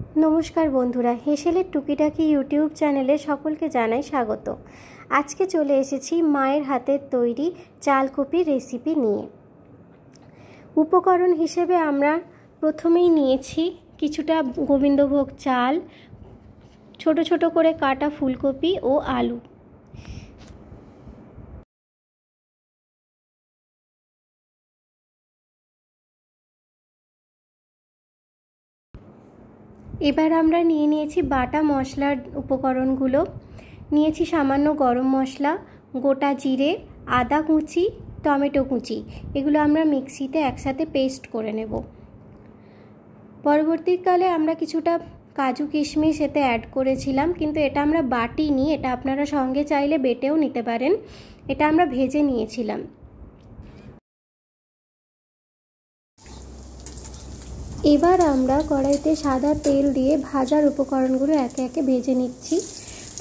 नमस्कार बंधुरा हेसेलेर टुकिटाकी यूट्यूब चैनेले सकलके जानाई स्वागत। आज के चले एसेछि मायेर हातेर तैरी चालकुपिर रेसिपि निये। उपकरण हिसेबे आमरा प्रथमेई नियेछि किछुटा गोविंदभोग चाल, छोटो छोटो करे काटा फुलकपि ओ आलू। एबार आमरा निये नियेछि बाटा मशलार उपकरणगुलो। नियेछि सामान्य गरम मशला, गोटा जिरे, आदा कुचि, टमेटो कुचि। एगुलो आमरा मिक्सिते एकसाथे पेस्ट करे नेब। परवर्तीकाले आमरा किछुटा काजू किशमिश एते ऐड करेछिलाम, किन्तु एटा आमरा बाटिनी, एटा आपनारा संगे चाइले बेटेओ निते पारेन। एटा आमरा भेजे नियेछिलाम। एबार आमरा कड़ाईते सादा तेल दिए भाजार उपकरणगुलो एके एके भेजे निচ্ছি।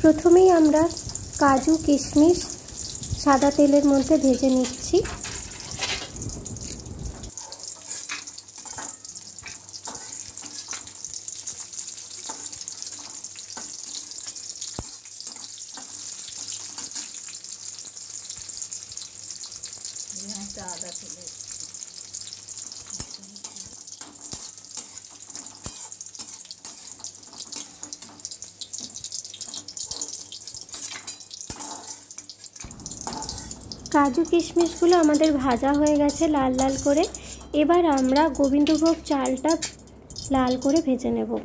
प्रथमेई आमरा काजू किशमिश सादा तेलेर मধ্যে भेजे निচ্ছি। काजू किशमिशगुलो आमादेर भाजा हये गेछे लाल लाल करे। एबार आमरा गोविंदभोग चालटा लाल करे भेजे नेब।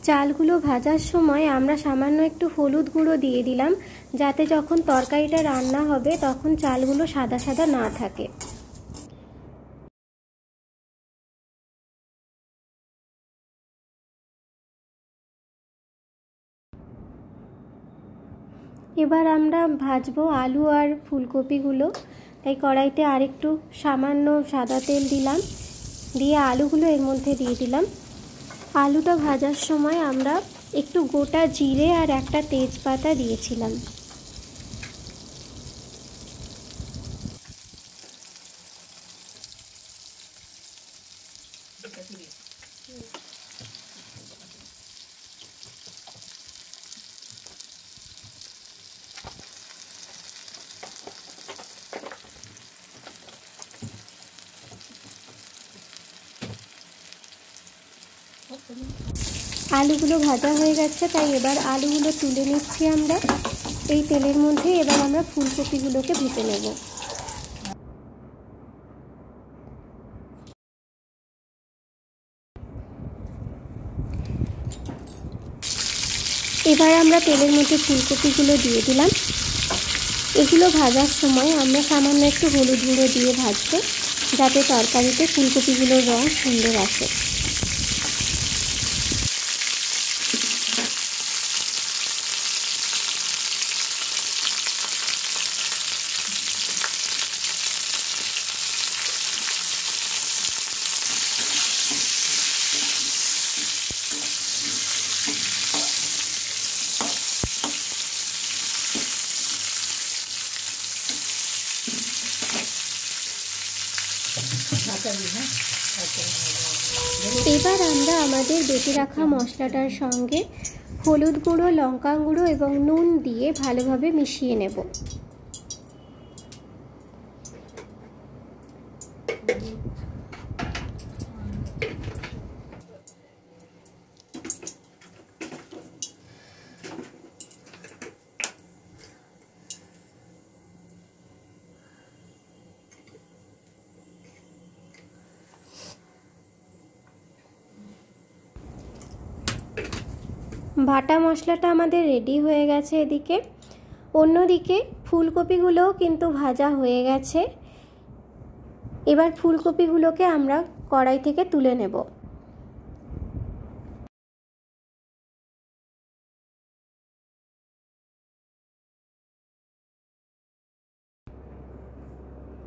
चालगुलो भाजार समय आमरा सामान्य एकटू हलुद गुঁড়ো दिए दिलाम, जाते जखन तरकारिटा रान्ना होबे तखन चालगुलो सादा सादा ना थाके। एबार आमरा भाजबो आलू और फुलकपिगुलो। ताई कड़ाईते आरेकटू सामान्य सादा तेल दिलाम, दिए आलूगुलो एर मধ্যে दिए दिलाम। आलूटा भाजार समय आमरा एकटू गोटा जिरे और एकटा तेजपाता दिएछिलाम। आलूगुलो भाजा हये गेछे, ताई एबार आलूगुलो तुले निচ্ছি आमरा এই তেলের মধ্যে। এবার আমরা ফুলকপিগুলোকে ভেজে নেব। এবার আমরা তেলের মধ্যে ফুলকপিগুলো দিয়ে দিলাম। এগুলো ভাজার সময় আমরা সামান্য একটু হলুদ গুঁড়ো দিয়ে ভাজবো, যাতে তরকারিতে ফুলকপিগুলোর রং সুন্দর আসে। এবার আমরা আমাদের বেটে রাখা মশলাটার সঙ্গে হলুদ গুঁড়ো, লঙ্কা গুঁড়ো এবং নুন দিয়ে ভালোভাবে মিশিয়ে নেব। बाटा मशलाटा आमादेर रेडी हये गेछे। एदिके अन्यदिके फुलकपिगुलोও किन्तु भाजा हये गेछे। एबार फुलकपिगुलोके आमरा कड़ाई थेके तुले नेब।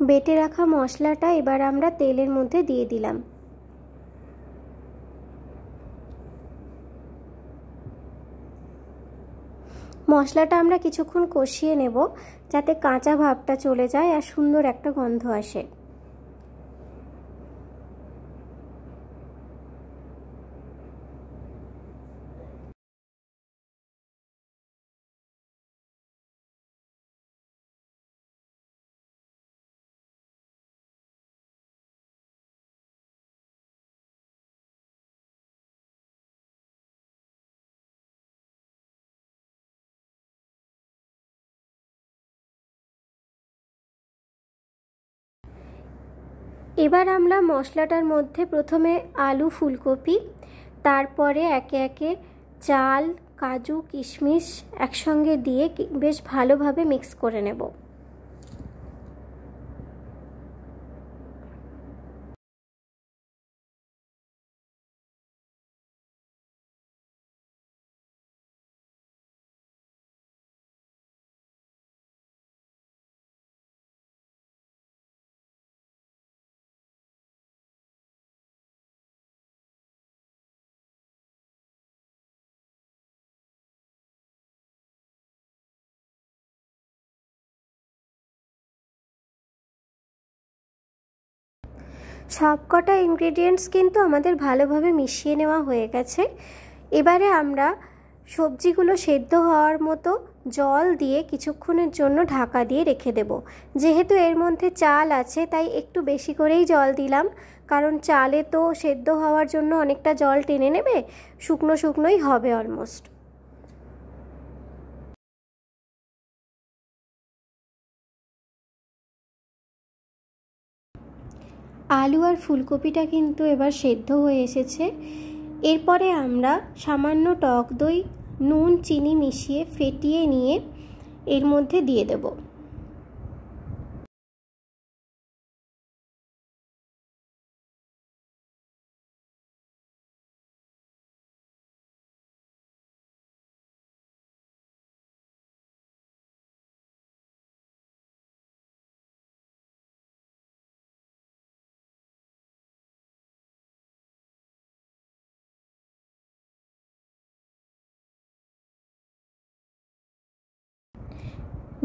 বেটে রাখা মশলাটা এবার আমরা তেলের মধ্যে দিয়ে দিলাম। মশলাটা আমরা কিছুক্ষণ কষিয়ে নেব যাতে কাঁচা ভাবটা চলে যায় আর সুন্দর একটা গন্ধ আসে। এবার আমরা মশলাটার মধ্যে প্রথমে আলু ফুলকপি, তারপরে একে একে চাল কাজু কিশমিশ একসঙ্গে দিয়ে বেশ ভালোভাবে মিক্স করে নেব। সবকটা ইনগ্রেডিয়েন্টস কিন্তু আমাদের ভালোভাবে মিশিয়ে নেওয়া হয়ে গেছে। এবারে আমরা সবজিগুলো সেদ্ধ হওয়ার মতো জল দিয়ে কিছুক্ষণের জন্য ঢাকা দিয়ে রেখে দেব। যেহেতু এর মধ্যে চাল আছে তাই একটু বেশি করেই জল দিলাম, কারণ চালে তো সেদ্ধ হওয়ার জন্য অনেকটা জল টেনে নেবে, শুকনো শুকনোই হবে অলমোস্ট। আলু আর ফুলকপিটা কিন্তু এবার সেদ্ধ হয়ে এসেছে। এরপরে আমরা সামান্য টক দই নুন চিনি মিশিয়ে ফেটিয়ে নিয়ে এর মধ্যে দিয়ে দেব।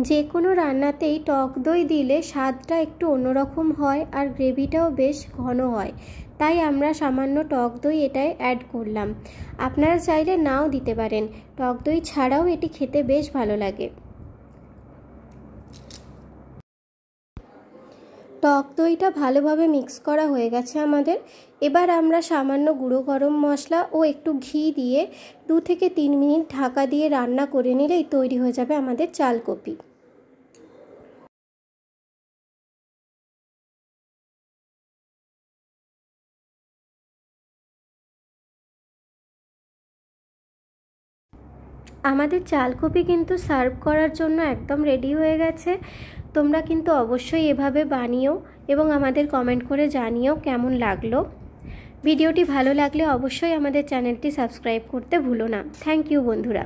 যে কোনো রান্নাতেই টক দই দিলে স্বাদটা একটু অন্যরকম হয় আর গ্রেভিটাও বেশ ঘন হয়, তাই আমরা সামান্য টক দই এটায় অ্যাড করলাম। আপনারা চাইলে নাও দিতে পারেন, টক দই ছাড়াও এটি খেতে বেশ ভালো লাগে। টক দইটা ভালোভাবে মিক্স করা হয়ে গেছে আমাদের। এবার আমরা সামান্য গুঁড়ো গরম মশলা ও একটু ঘি দিয়ে 2 থেকে 3 মিনিট ঢাকা দিয়ে রান্না করে নিলেই তৈরি হয়ে যাবে আমাদের চালকপি। আমাদের চালকপি কিন্তু সার্ভ করার জন্য একদম রেডি হয়ে গেছে। তোমরা কিন্তু অবশ্যই এভাবে বানিও এবং আমাদের কমেন্ট করে জানিও কেমন লাগলো। ভিডিওটি ভালো লাগলে অবশ্যই আমাদের চ্যানেলটি সাবস্ক্রাইব করতে ভুলো না। থ্যাংক ইউ বন্ধুরা।